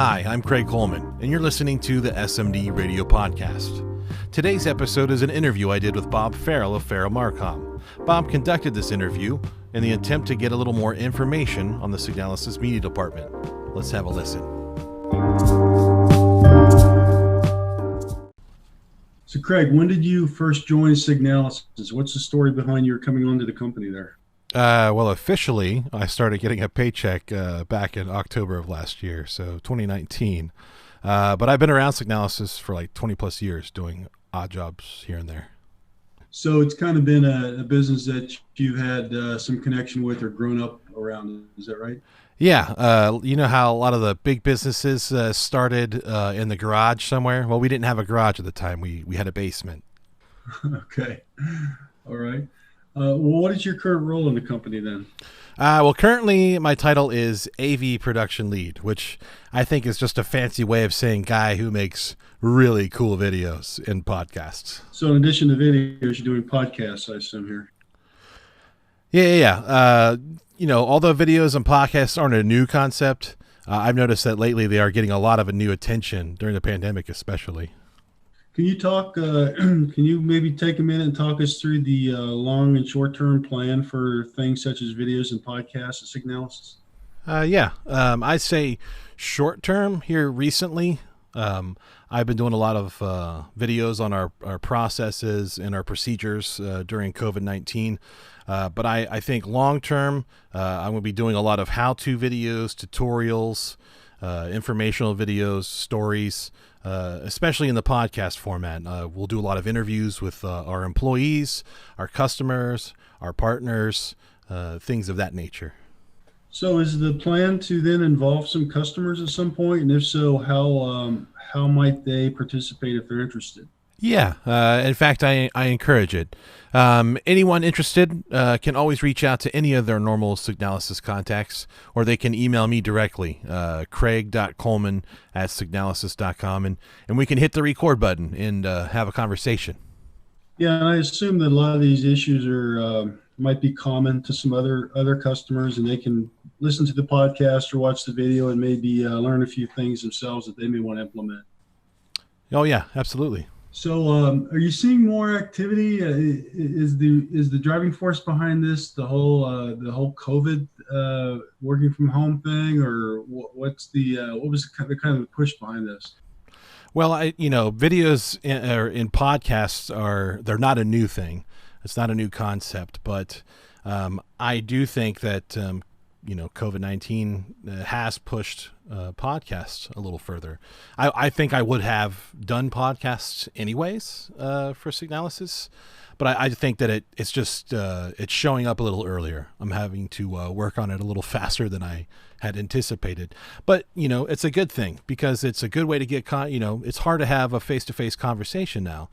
Hi, I'm Craig Coleman, and you're listening to the SMD Radio Podcast. Today's episode is an interview I did with Bob Farrell of Farrell Marcom. Bob conducted this interview in the attempt to get a little more information on the Signalysis media department. Let's have a listen. So Craig, when did you first join Signalysis? What's the story behind your coming onto the company there? Well, officially, I started getting a paycheck back in October of last year, so 2019. But I've been around Signalysis for like 20 plus years doing odd jobs here and there. So it's kind of been a business that you've had some connection with or grown up around. Is that right? Yeah. You know how a lot of the big businesses started in the garage somewhere? Well, we didn't have a garage at the time. We had a basement. Okay. All right. Well, what is your current role in the company then? Well, currently my title is AV Production Lead, which I think is just a fancy way of saying guy who makes really cool videos and podcasts. So in addition to videos, you're doing podcasts, I assume here. Yeah. You know, although videos and podcasts aren't a new concept, I've noticed that lately they are getting a lot of a new attention during the pandemic, especially. Can you talk, can you maybe take a minute and talk us through the long and short-term plan for things such as videos and podcasts at Signalysis? Yeah. I'd say short-term here recently, I've been doing a lot of videos on our processes and our procedures during COVID-19. But I think long-term, I'm going to be doing a lot of how-to videos, tutorials, informational videos, stories, especially in the podcast format. We'll do a lot of interviews with our employees, our customers, our partners, things of that nature. So is the plan to then involve some customers at some point? And if so, how might they participate if they're interested? Yeah. In fact, I encourage it. Anyone interested can always reach out to any of their normal Signalysis contacts, or they can email me directly, craig.coleman@signalysis.com, and we can hit the record button and have a conversation. Yeah, and I assume that a lot of these issues are might be common to some other customers, and they can listen to the podcast or watch the video and maybe learn a few things themselves that they may want to implement. Oh, yeah, absolutely. So, are you seeing more activity? Is the driving force behind this the whole COVID working from home thing, or what was the kind of push behind this? Well, videos in podcasts they're not a new thing. It's not a new concept, but I do think that COVID-19 has pushed podcasts a little further. I think I would have done podcasts anyways for Signalysis, but I think that it's just it's showing up a little earlier. I'm having to work on it a little faster than I had anticipated. But it's a good thing because it's a good way to get it's hard to have a face-to-face conversation now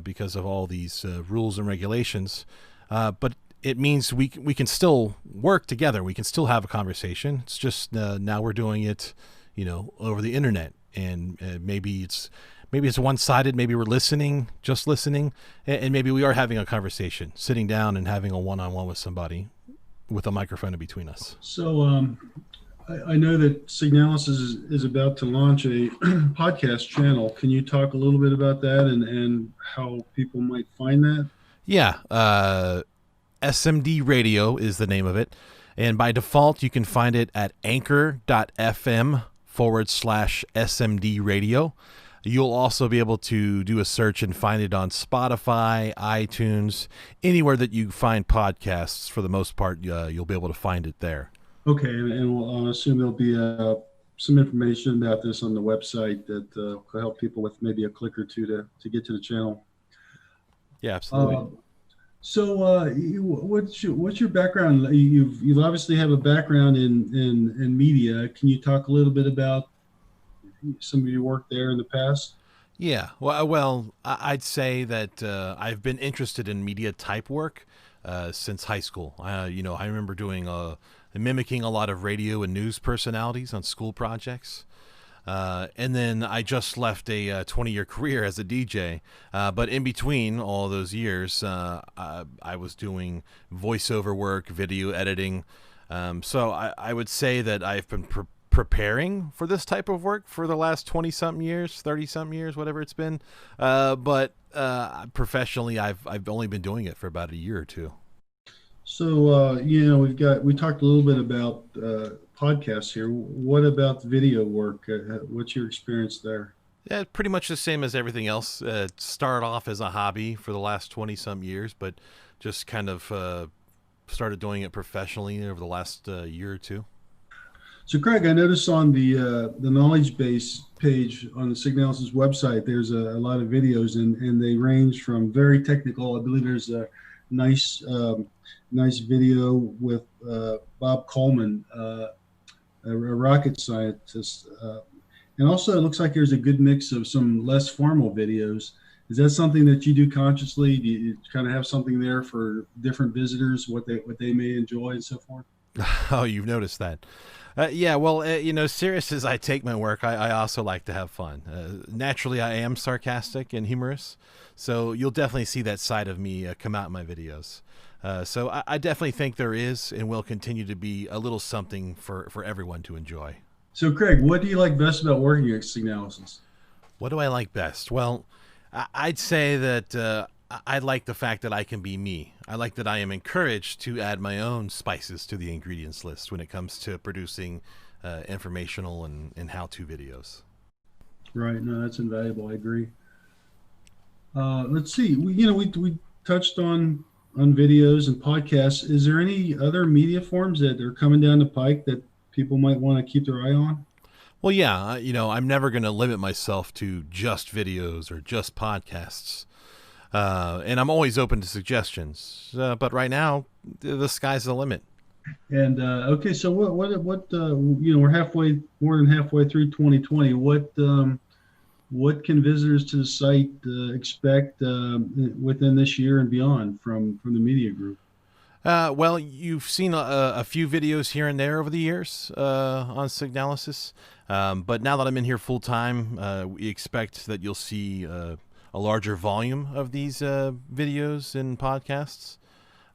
because of all these rules and regulations. But it means we can still work together. We can still have a conversation. It's just now we're doing it, over the internet, and maybe it's one-sided. Maybe we're just listening, and maybe we are having a conversation, sitting down and having a one-on-one with somebody with a microphone in between us. So I know that Signalysis is about to launch a podcast channel. Can you talk a little bit about that and how people might find that? Yeah. SMD Radio is the name of it. And by default, you can find it at anchor.fm/SMD Radio. You'll also be able to do a search and find it on Spotify, iTunes, anywhere that you find podcasts. For the most part, you'll be able to find it there. Okay, and I'll assume there'll be some information about this on the website that will help people with maybe a click or two to get to the channel. Yeah, absolutely. So, what's your background? You've obviously have a background in media. Can you talk a little bit about some of your work there in the past? Yeah, well, I'd say that I've been interested in media type work since high school. I remember mimicking a lot of radio and news personalities on school projects. And then I just left a 20-year career as a DJ. But in between all those years, I was doing voiceover work, video editing. So I would say that I've been preparing for this type of work for the last 20-something years, 30-something years, whatever it's been. But professionally, I've only been doing it for about a year or two. So, we talked a little bit about podcasts here. What about video work? What's your experience there? Yeah, pretty much the same as everything else. It started off as a hobby for the last 20-some years, but just kind of started doing it professionally over the last year or two. So, Craig, I noticed on the knowledge base page on the Signalysis website, there's a lot of videos, and they range from very technical. I believe there's a nice video with Bob Coleman, a rocket scientist. And also, it looks like there's a good mix of some less formal videos. Is that something that you do consciously? Do you kind of have something there for different visitors, what they may enjoy and so forth? Oh, you've noticed that. Yeah, well, serious as I take my work, I also like to have fun. Naturally, I am sarcastic and humorous, so you'll definitely see that side of me come out in my videos. So I definitely think there is and will continue to be a little something for everyone to enjoy. So, Craig, what do you like best about working at Signalysis? What do I like best? Well, I'd say that I like the fact that I can be me. I like that I am encouraged to add my own spices to the ingredients list when it comes to producing informational and how-to videos. Right. No, that's invaluable. I agree. Let's see. We touched on videos and podcasts. Is there any other media forms that are coming down the pike that people might want to keep their eye on? Well, yeah, I'm never going to limit myself to just videos or just podcasts. And I'm always open to suggestions. But right now, the sky's the limit. And okay, so what we're more than halfway through 2020. What can visitors to the site expect within this year and beyond from the media group? Well, you've seen a few videos here and there over the years on Signalysis. But now that I'm in here full time, we expect that you'll see a larger volume of these videos and podcasts.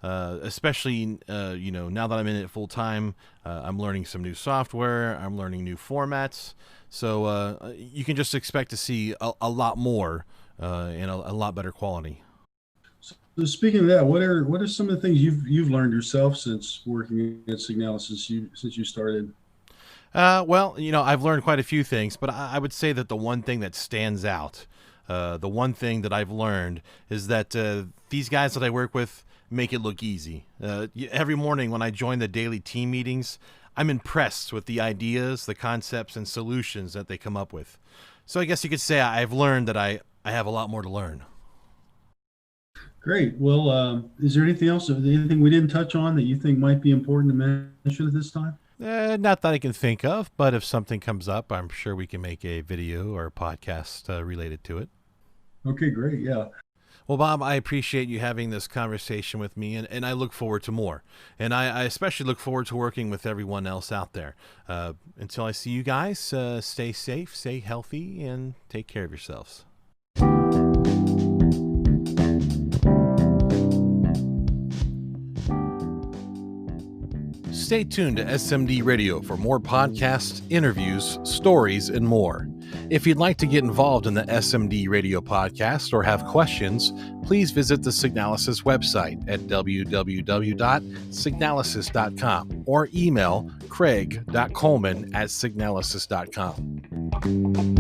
Especially, now that I'm in it full time, I'm learning some new software. I'm learning new formats. So you can just expect to see a lot more and a lot better quality. So speaking of that, what are some of the things you've learned yourself since working at Signalysis since you started? Well, I've learned quite a few things, but I would say that the one thing that stands out, the one thing that I've learned is that these guys that I work with make it look easy. Every morning when I join the daily team meetings, I'm impressed with the ideas, the concepts, and solutions that they come up with. So I guess you could say I've learned that I have a lot more to learn. Great. Well, is there anything else, anything we didn't touch on that you think might be important to mention at this time? Not that I can think of, but if something comes up, I'm sure we can make a video or a podcast related to it. Okay, great. Yeah. Well, Bob, I appreciate you having this conversation with me, and I look forward to more. And I especially look forward to working with everyone else out there. Until I see you guys, stay safe, stay healthy, and take care of yourselves. Stay tuned to SMD Radio for more podcasts, interviews, stories, and more. If you'd like to get involved in the SMD Radio podcast or have questions, please visit the Signalysis website at www.signalysis.com or email craig.coleman@signalysis.com.